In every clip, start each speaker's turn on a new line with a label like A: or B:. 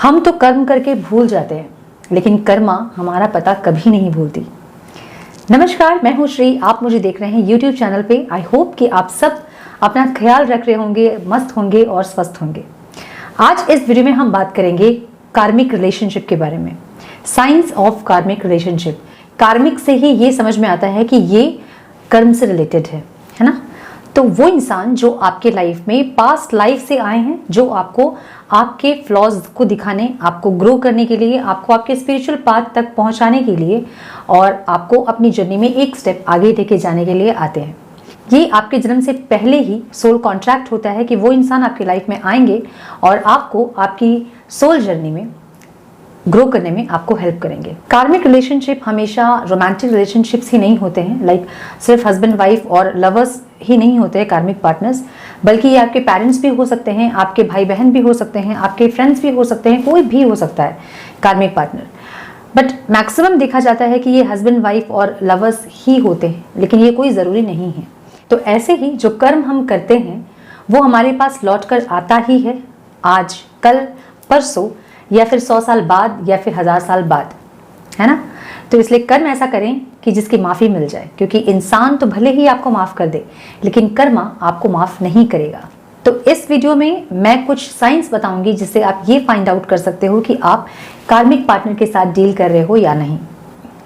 A: हम तो कर्म करके भूल जाते हैं, लेकिन कर्मा हमारा पता कभी नहीं भूलती। नमस्कार, मैं हूँ श्री। आप मुझे देख रहे हैं यूट्यूब चैनल पे। आई होप कि आप सब अपना ख्याल रख रहे होंगे, मस्त होंगे और स्वस्थ होंगे। आज इस वीडियो में हम बात करेंगे कार्मिक रिलेशनशिप के बारे में। साइंस ऑफ कार्मिक रिलेशनशिप। कार्मिक से ही ये समझ में आता है कि ये कर्म से रिलेटेड है ना। तो वो इंसान जो आपके लाइफ में पास्ट लाइफ से आए हैं, जो आपको आपके फ्लॉज को दिखाने, आपको ग्रो करने के लिए, आपको आपके स्पिरिचुअल पाथ तक पहुंचाने के लिए और आपको अपनी जर्नी में एक स्टेप आगे लेके जाने के लिए आते हैं। ये आपके जन्म से पहले ही सोल कॉन्ट्रैक्ट होता है कि वो इंसान आपकी लाइफ में आएंगे और आपको आपकी सोल जर्नी में ग्रो करने में आपको हेल्प करेंगे। कार्मिक रिलेशनशिप हमेशा रोमांटिक रिलेशनशिप्स ही नहीं होते हैं, लाइक सिर्फ हस्बैंड वाइफ और लवर्स ही नहीं होते हैं कार्मिक पार्टनर्स, बल्कि ये आपके पेरेंट्स भी हो सकते हैं, आपके भाई बहन भी हो सकते हैं, आपके फ्रेंड्स भी हो सकते हैं, कोई भी हो सकता है कार्मिक पार्टनर। बट मैक्सिमम देखा जाता है कि ये हस्बैंड वाइफ और लवर्स ही होते हैं, लेकिन ये कोई ज़रूरी नहीं है। तो ऐसे ही जो कर्म हम करते हैं वो हमारे पास लौट कर आता ही है, आज, कल, परसों, या फिर 100 साल बाद, या फिर 1000 साल बाद, है ना। तो इसलिए कर्म ऐसा करें कि जिसकी माफ़ी मिल जाए, क्योंकि इंसान तो भले ही आपको माफ़ कर दे, लेकिन कर्मा आपको माफ़ नहीं करेगा। तो इस वीडियो में मैं कुछ साइंस बताऊंगी जिससे आप ये फाइंड आउट कर सकते हो कि आप कार्मिक पार्टनर के साथ डील कर रहे हो या नहीं।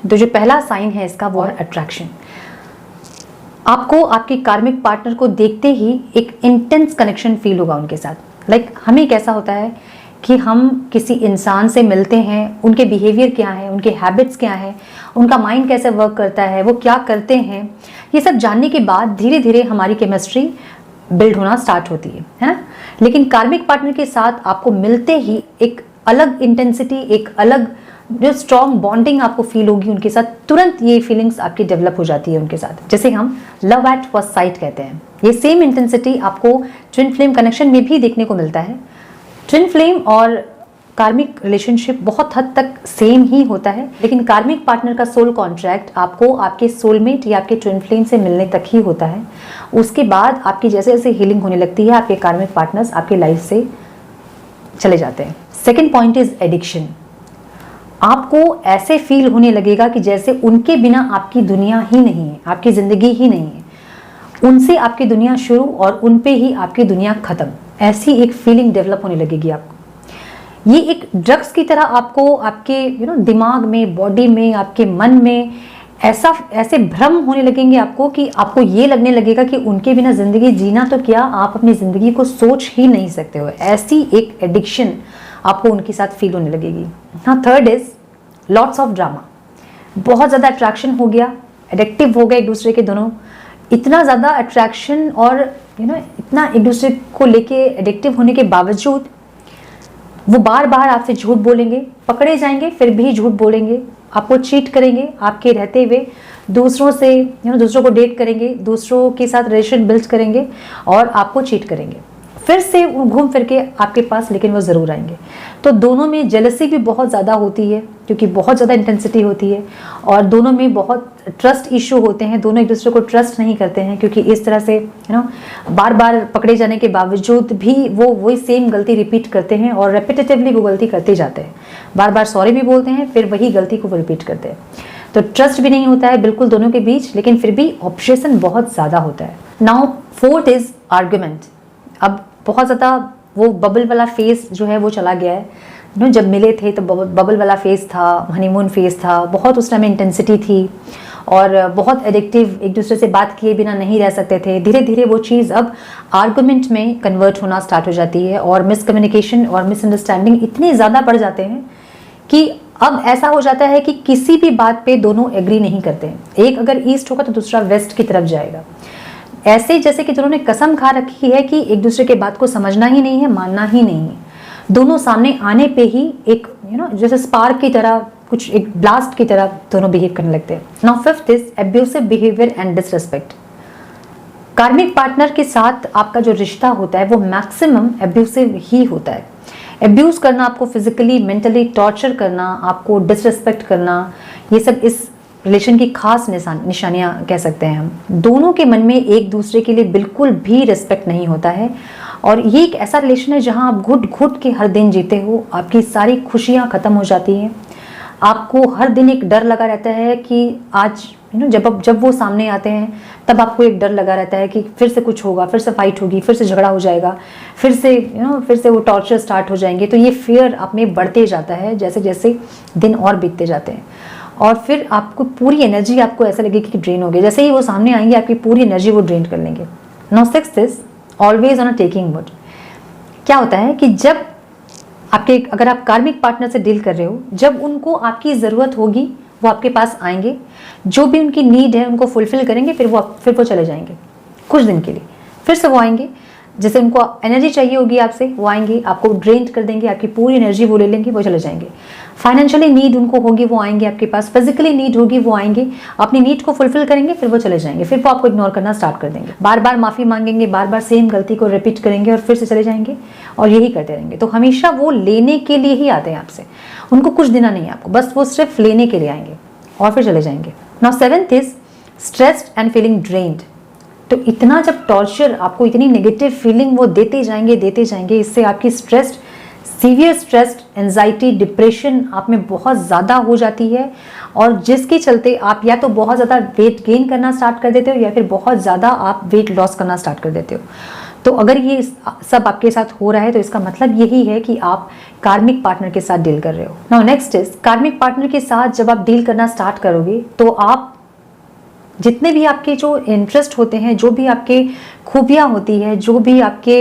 A: तो जो पहला साइन है इसका वो है अट्रैक्शन। आपको आपके कार्मिक पार्टनर को देखते ही एक इंटेंस कनेक्शन फील होगा उनके साथ। लाइक हमें कैसा होता है कि हम किसी इंसान से मिलते हैं, उनके बिहेवियर क्या है, उनके हैबिट्स क्या है, उनका माइंड कैसे वर्क करता है, वो क्या करते हैं, ये सब जानने के बाद धीरे धीरे हमारी केमिस्ट्री बिल्ड होना स्टार्ट होती है ना। लेकिन कार्मिक पार्टनर के साथ आपको मिलते ही एक अलग इंटेंसिटी, एक अलग जो स्ट्रॉन्ग बॉन्डिंग आपको फील होगी उनके साथ। तुरंत ये फीलिंग्स आपकी डेवलप हो जाती है उनके साथ, जैसे हम लव एट फर्स्ट साइट कहते हैं। ये सेम इंटेंसिटी आपको ट्विन फ्लेम कनेक्शन में भी देखने को मिलता है। ट्विन फ्लेम और कार्मिक रिलेशनशिप बहुत हद तक सेम ही होता है, लेकिन कार्मिक पार्टनर का सोल कॉन्ट्रैक्ट आपको आपके सोलमेट या आपके ट्विन फ्लेम से मिलने तक ही होता है। उसके बाद आपकी जैसे जैसे हीलिंग होने लगती है, आपके कार्मिक पार्टनर्स आपकी लाइफ से चले जाते हैं। Second point is addiction. आपको ऐसे फील होने लगेगा कि जैसे उनके बिना आपकी दुनिया ही नहीं है, आपकी ज़िंदगी ही नहीं है। उनसे आपकी दुनिया शुरू और उन पे ही आपकी दुनिया ख़त्म, ऐसी एक फीलिंग डेवलप होने लगेगी आपको। ये एक ड्रग्स की तरह आपको आपके दिमाग में, बॉडी में, आपके मन में ऐसे भ्रम होने लगेंगे आपको कि आपको ये लगने लगेगा कि उनके बिना ज़िंदगी जीना तो क्या, आप अपनी ज़िंदगी को सोच ही नहीं सकते हो। ऐसी एक एडिक्शन आपको उनके साथ फील होने लगेगी। हाँ, third is lots of drama. बहुत ज़्यादा अट्रैक्शन हो गया, एडिक्टिव हो गए एक दूसरे के दोनों। इतना ज़्यादा अट्रैक्शन और इतना एक दूसरे को लेके एडिक्टिव होने के बावजूद वो बार बार आपसे झूठ बोलेंगे, पकड़े जाएंगे फिर भी झूठ बोलेंगे, आपको चीट करेंगे आपके रहते हुए, दूसरों से दूसरों को डेट करेंगे, दूसरों के साथ रिलेशन बिल्ड करेंगे और आपको चीट करेंगे। फिर से वो घूम फिर के आपके पास, लेकिन वो ज़रूर आएंगे। तो दोनों में जेलसी भी बहुत ज़्यादा होती है, क्योंकि बहुत ज़्यादा इंटेंसिटी होती है, और दोनों में बहुत ट्रस्ट इशू होते हैं। दोनों एक दूसरे को ट्रस्ट नहीं करते हैं, क्योंकि इस तरह से बार बार पकड़े जाने के बावजूद भी वो वही सेम गलती रिपीट करते हैं और रेपिटेटिवली वो गलती करते जाते हैं। बार बार सॉरी भी बोलते हैं, फिर वही गलती को वो रिपीट करते हैं। तो ट्रस्ट भी नहीं होता है बिल्कुल दोनों के बीच, लेकिन फिर भी ऑब्सेशन बहुत ज़्यादा होता है। Now fourth is argument. अब बहुत ज़्यादा वो बबल वाला फेस जो है वो चला गया है। जब मिले थे तो बबल वाला फेस था, हनीमून फेस था, बहुत उस टाइम इंटेंसिटी थी और बहुत एडिक्टिव, एक दूसरे से बात किए बिना नहीं रह सकते थे। धीरे धीरे वो चीज़ अब आर्गुमेंट में कन्वर्ट होना स्टार्ट हो जाती है और मिसकम्युनिकेशन और मिसअंडरस्टैंडिंग इतने ज़्यादा बढ़ जाते हैं कि अब ऐसा हो जाता है कि किसी भी बात पे दोनों एग्री नहीं करते हैं। एक अगर ईस्ट होगा तो दूसरा वेस्ट की तरफ जाएगा। ऐसे जैसे कि दोनों ने कसम खा रखी है कि एक दूसरे के बात को समझना ही नहीं है, मानना ही नहीं है। दोनों सामने आने पे ही एक जैसे स्पार्क की तरह, कुछ एक ब्लास्ट की तरह दोनों बिहेव करने लगते हैं। Now fifth is abusive behaviour and disrespect. कार्मिक पार्टनर के साथ आपका जो रिश्ता होता है वो मैक्सिमम एब्यूसिव ही होता है। एब्यूज करना, आपको फिजिकली मेंटली टॉर्चर करना, आपको डिसरिस्पेक्ट करना, ये सब इस रिलेशन की खास निशानियां कह सकते हैं हम। दोनों के मन में एक दूसरे के लिए बिल्कुल भी रिस्पेक्ट नहीं होता है और ये एक ऐसा रिलेशन है जहां आप घुट घुट के हर दिन जीते हो, आपकी सारी खुशियां खत्म हो जाती हैं, आपको हर दिन एक डर लगा रहता है कि आज जब वो सामने आते हैं तब आपको एक डर लगा रहता है कि फिर से कुछ होगा, फिर से फाइट होगी, फिर से झगड़ा हो जाएगा, फिर से वो टॉर्चर स्टार्ट हो जाएंगे। तो ये फियर आप में बढ़ते जाता है जैसे जैसे दिन और बीतते जाते हैं, और फिर आपको पूरी एनर्जी आपको ऐसा लगेगी कि ड्रेन हो गई। जैसे ही वो सामने आएंगे आपकी पूरी एनर्जी वो ड्रेन कर लेंगे। Now sixth is always on a taking mode. क्या होता है कि जब अगर आप कार्मिक पार्टनर से डील कर रहे हो, जब उनको आपकी ज़रूरत होगी वो आपके पास आएंगे, जो भी उनकी नीड है उनको फुलफिल करेंगे, फिर वो चले जाएंगे कुछ दिन के लिए, फिर से वो आएंगे। जैसे उनको एनर्जी चाहिए होगी आपसे, वो आएंगे, आपको ड्रेन कर देंगे, आपकी पूरी एनर्जी वो ले लेंगे, वो चले जाएंगे। फाइनेंशियली नीड उनको होगी, वो आएंगे आपके पास। फिजिकली नीड होगी, वो आएंगे, अपनी नीड को फुलफिल करेंगे, फिर वो चले जाएंगे। फिर वो आपको इग्नोर करना स्टार्ट कर देंगे, बार बार माफ़ी मांगेंगे, बार बार सेम गलती को रिपीट करेंगे और फिर से चले जाएंगे, और यही करते रहेंगे। तो हमेशा वो लेने के लिए ही आते हैं आपसे, उनको कुछ देना नहीं है आपको, बस वो सिर्फ लेने के लिए आएंगे और फिर चले जाएंगे। Now seventh is stressed and feeling drained. तो इतना जब टॉर्चर, आपको इतनी नेगेटिव फीलिंग वो देते जाएंगे, इससे आपकी stressed, severe stressed, anxiety, depression आप में बहुत ज़्यादा हो जाती है, और जिसके चलते आप या तो बहुत ज़्यादा वेट गेन करना स्टार्ट कर देते हो या फिर बहुत ज़्यादा आप वेट लॉस करना स्टार्ट कर देते हो। तो अगर ये सब आपके साथ हो रहा है तो इसका मतलब यही है कि आप कार्मिक पार्टनर के साथ डील कर रहे हो। नाउ नेक्स्ट इज, कार्मिक पार्टनर के साथ जब आप डील करना स्टार्ट करोगे तो आप जितने भी आपके जो इंटरेस्ट होते हैं, जो भी आपके खूबियाँ होती है, जो भी आपके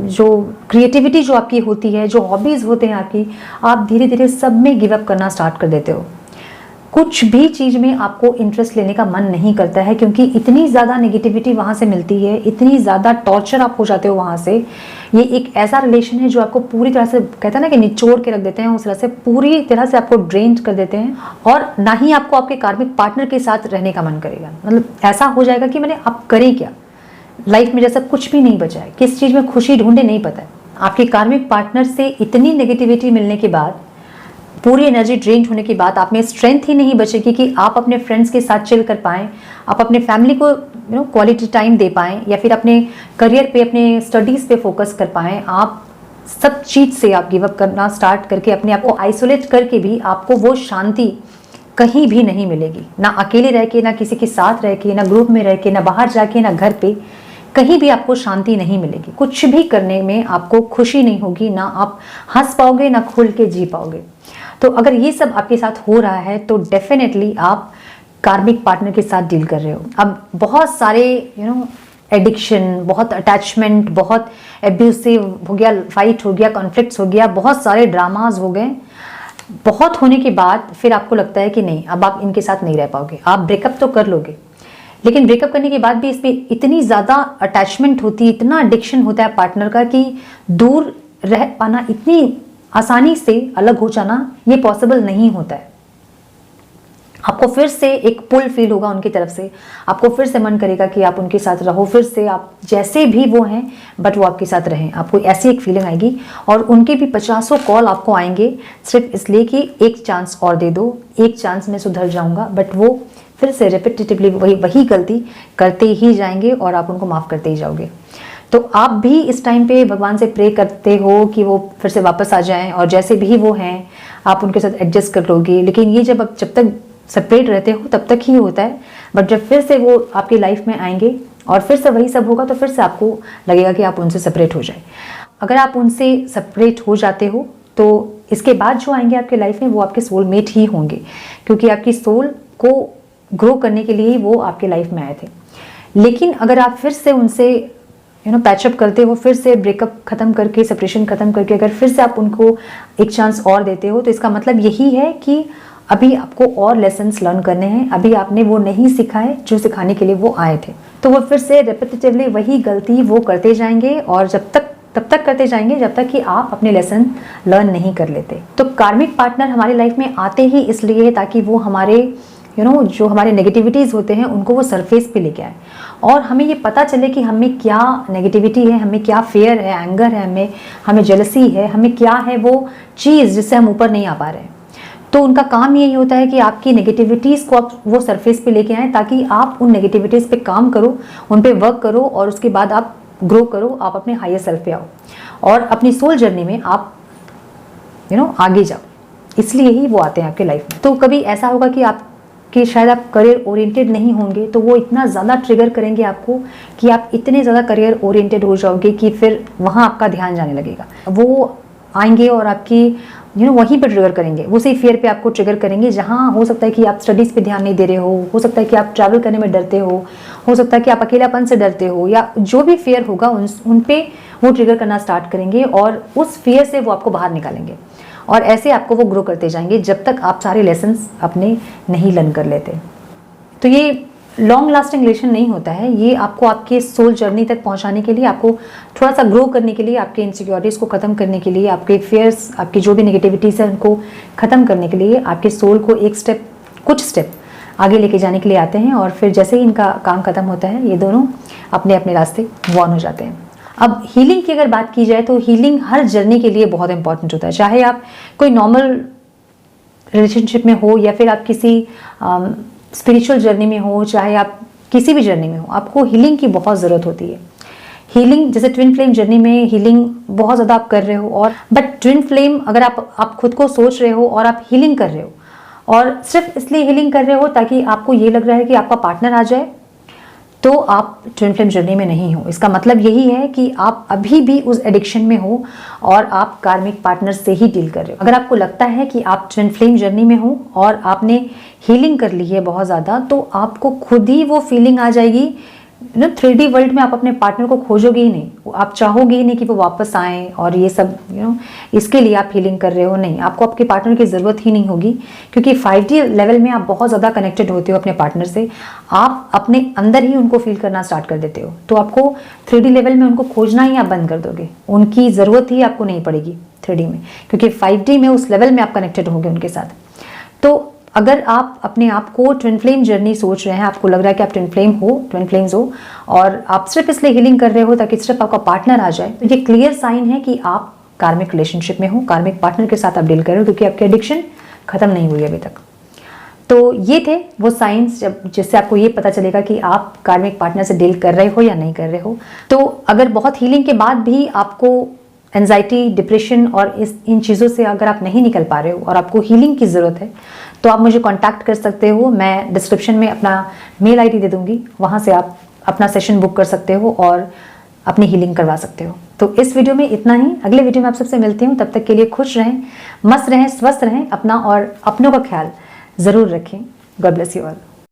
A: जो क्रिएटिविटी जो आपकी होती है, जो हॉबीज़ होते हैं आपकी, आप धीरे धीरे सब में गिव अप करना स्टार्ट कर देते हो। कुछ भी चीज़ में आपको इंटरेस्ट लेने का मन नहीं करता है, क्योंकि इतनी ज़्यादा नेगेटिविटी वहाँ से मिलती है, इतनी ज़्यादा टॉर्चर आप हो जाते हो वहाँ से। ये एक ऐसा रिलेशन है जो आपको पूरी तरह से, कहते हैं ना कि निचोड़ के रख देते हैं, उस तरह से पूरी तरह से आपको ड्रेन कर देते हैं, और ना ही आपको आपके कार्मिक पार्टनर के साथ रहने का मन करेगा। मतलब ऐसा हो जाएगा कि मैंने आप करें क्या, लाइफ में जैसा कुछ भी नहीं बचा है, किस चीज़ में खुशी ढूंढे नहीं पता है। आपके कार्मिक पार्टनर से इतनी नेगेटिविटी मिलने के बाद, पूरी एनर्जी ड्रेन होने के बाद आप में स्ट्रेंथ ही नहीं बचेगी कि आप अपने फ्रेंड्स के साथ चिल कर पाएँ, आप अपने फैमिली को क्वालिटी टाइम दे पाएँ, या फिर अपने करियर पे, अपने स्टडीज़ पे फोकस कर पाएँ। आप सब चीज़ से आप गिव अप करना स्टार्ट करके अपने आप को आइसोलेट करके भी आपको वो शांति कहीं भी नहीं मिलेगी। ना अकेले रह के, ना किसी के साथ रह के, ना ग्रुप में रह के, ना बाहर जाके, ना घर पे, कहीं भी आपको शांति नहीं मिलेगी। कुछ भी करने में आपको खुशी नहीं होगी, ना आप हंस पाओगे, ना खुल के जी पाओगे। तो अगर ये सब आपके साथ हो रहा है तो डेफिनेटली आप कार्मिक पार्टनर के साथ डील कर रहे हो। अब बहुत सारे एडिक्शन, बहुत अटैचमेंट, बहुत एब्यूसिव हो गया, फाइट हो गया, कॉन्फ्लिक्ट्स हो गया, बहुत सारे ड्रामाज हो गए। बहुत होने के बाद फिर आपको लगता है कि नहीं, अब आप इनके साथ नहीं रह पाओगे। आप ब्रेकअप तो कर लोगे, लेकिन ब्रेकअप करने के बाद भी इसमें इतनी ज़्यादा अटैचमेंट होती है, इतना एडिक्शन होता है पार्टनर का कि दूर रह पाना, इतनी आसानी से अलग हो जाना, ये पॉसिबल नहीं होता है। आपको फिर से एक पुल फील होगा उनकी तरफ से, आपको फिर से मन करेगा कि आप उनके साथ रहो, फिर से आप जैसे भी वो हैं बट वो आपके साथ रहें। आपको ऐसी एक फीलिंग आएगी, और उनके भी 50 कॉल आपको आएंगे सिर्फ इसलिए कि एक चांस और दे दो, एक चांस में सुधर जाऊंगा। बट वो फिर से रिपीटेटिवली वही गलती करते ही जाएंगे और आप उनको माफ़ करते ही जाओगे। तो आप भी इस टाइम पे भगवान से प्रे करते हो कि वो फिर से वापस आ जाएं, और जैसे भी वो हैं आप उनके साथ एडजस्ट कर लोगे। लेकिन ये जब तक सेपरेट रहते हो तब तक ही होता है, बट जब फिर से वो आपकी लाइफ में आएंगे और फिर से वही सब होगा तो फिर से आपको लगेगा कि आप उनसे सेपरेट हो जाए। अगर आप उनसे सेपरेट हो जाते हो तो इसके बाद जो आएंगे आपके लाइफ में वो आपके सोलमेट ही होंगे, क्योंकि आपकी सोल को ग्रो करने के लिए ही वो आपके लाइफ में आए थे। लेकिन अगर आप फिर से उनसे पैचअप करते हो, फिर से ब्रेकअप खत्म करके, सेपरेशन खत्म करके अगर फिर से आप उनको एक चांस और देते हो, तो इसका मतलब यही है कि अभी आपको और लेसन्स लर्न करने हैं, अभी आपने वो नहीं सीखा है जो सिखाने के लिए वो आए थे। तो वो फिर से रिपीटेटिवली वही गलती वो करते जाएंगे, और तब तक करते जाएंगे जब तक कि आप अपने लेसन लर्न नहीं कर लेते। तो कार्मिक पार्टनर हमारी लाइफ में आते ही इसलिए ताकि वो हमारे जो हमारे नेगेटिविटीज़ होते हैं उनको वो सरफेस पे लेके आए, और हमें ये पता चले कि हमें क्या नेगेटिविटी है, हमें क्या फेयर है, एंगर है, हमें जेलसी है, हमें क्या है वो चीज़ जिससे हम ऊपर नहीं आ पा रहे हैं। तो उनका काम यही होता है कि आपकी नेगेटिविटीज़ को आप वो सरफेस पे लेके आएँ, ताकि आप उन नेगेटिविटीज़ पे काम करो, उन पे वर्क करो, और उसके बाद आप ग्रो करो, आप अपने हायर सेल्फ पे आओ और अपनी सोल जर्नी में आप आगे जाओ। इसलिए ही वो आते हैं आपके लाइफ में। तो कभी ऐसा होगा कि शायद आप करियर ओरिएंटेड नहीं होंगे, तो वो इतना ज़्यादा ट्रिगर करेंगे आपको कि आप इतने ज़्यादा करियर ओरिएंटेड हो जाओगे कि फिर वहाँ आपका ध्यान जाने लगेगा। वो आएंगे और आपकी वहीं पर ट्रिगर करेंगे, उसी फियर पे आपको ट्रिगर करेंगे जहाँ हो सकता है कि आप स्टडीज़ पे ध्यान नहीं दे रहे हो सकता है कि आप ट्रैवल करने में डरते हो सकता है कि आप अकेलापन से डरते हो, या जो भी फियर होगा उन पे वो ट्रिगर करना स्टार्ट करेंगे और उस फियर से वो आपको बाहर निकालेंगे और ऐसे आपको वो ग्रो करते जाएंगे जब तक आप सारे लेसन्स अपने नहीं लर्न कर लेते। तो ये लॉन्ग लास्टिंग रिलेशन नहीं होता है, ये आपको आपके सोल जर्नी तक पहुंचाने के लिए, आपको थोड़ा सा ग्रो करने के लिए, आपके इनसिक्योरिटीज़ को ख़त्म करने के लिए, आपके फियर्स, आपकी जो भी नेगेटिविटीज़ है उनको ख़त्म करने के लिए, आपके सोल को कुछ स्टेप आगे लेके जाने के लिए आते हैं। और फिर जैसे ही इनका काम ख़त्म होता है ये दोनों अपने अपने रास्ते वॉन हो जाते हैं। अब हीलिंग की अगर बात की जाए तो हीलिंग हर जर्नी के लिए बहुत इंपॉर्टेंट होता है, चाहे आप कोई नॉर्मल रिलेशनशिप में हो या फिर आप किसी स्पिरिचुअल जर्नी में हो, चाहे आप किसी भी जर्नी में हो, आपको हीलिंग की बहुत ज़रूरत होती है। हीलिंग जैसे ट्विन फ्लेम जर्नी में हीलिंग बहुत ज़्यादा आप कर रहे हो, और बट ट्विन फ्लेम अगर आप खुद को सोच रहे हो और आप हीलिंग कर रहे हो और सिर्फ इसलिए हीलिंग कर रहे हो ताकि आपको ये लग रहा है कि आपका पार्टनर आ जाए, तो आप ट्विन फ्लेम जर्नी में नहीं हो। इसका मतलब यही है कि आप अभी भी उस एडिक्शन में हो और आप कार्मिक पार्टनर से ही डील कर रहे हो। अगर आपको लगता है कि आप ट्विन फ्लेम जर्नी में हो और आपने हीलिंग कर ली है बहुत ज़्यादा, तो आपको खुद ही वो फीलिंग आ जाएगी 3D वर्ल्ड में। आप अपने पार्टनर को खोजोगे ही नहीं, आप चाहोगे ही नहीं कि वो वापस आए और ये सब इसके लिए आप हीलिंग कर रहे हो। नहीं, आपको आपके पार्टनर की ज़रूरत ही नहीं होगी, क्योंकि 5D लेवल में आप बहुत ज़्यादा कनेक्टेड होते हो अपने पार्टनर से। आप अपने अंदर ही उनको फील करना स्टार्ट कर देते हो, तो आपको 3D लेवल में उनको खोजना ही आप बंद कर दोगे, उनकी ज़रूरत ही आपको नहीं पड़ेगी 3D में, क्योंकि 5D में उस लेवल में आप कनेक्टेड होंगे उनके साथ। तो अगर आप अपने आप को ट्विन फ्लेम जर्नी सोच रहे हैं, आपको लग रहा है कि आप ट्विन फ्लेम्स हो और आप सिर्फ इसलिए हीलिंग कर रहे हो ताकि सिर्फ आपका पार्टनर आ जाए, तो ये क्लियर साइन है कि आप कार्मिक रिलेशनशिप में हो, कार्मिक पार्टनर के साथ आप डील कर रहे हो, क्योंकि आपकी एडिक्शन खत्म नहीं हुई अभी तक। तो ये थे वो साइंस जिससे आपको ये पता चलेगा कि आप कार्मिक पार्टनर से डील कर रहे हो या नहीं कर रहे हो। तो अगर बहुत हीलिंग के बाद भी आपको एंजाइटी, डिप्रेशन और इन चीज़ों से अगर आप नहीं निकल पा रहे हो और आपको हीलिंग की ज़रूरत है, तो आप मुझे कांटेक्ट कर सकते हो। मैं डिस्क्रिप्शन में अपना मेल आईडी दे दूंगी, वहाँ से आप अपना सेशन बुक कर सकते हो और अपनी हीलिंग करवा सकते हो। तो इस वीडियो में इतना ही, अगले वीडियो में आप सबसे मिलती हूँ। तब तक के लिए खुश रहें, मस्त रहें, स्वस्थ रहें, अपना और अपनों का ख्याल ज़रूर रखें। God bless you all.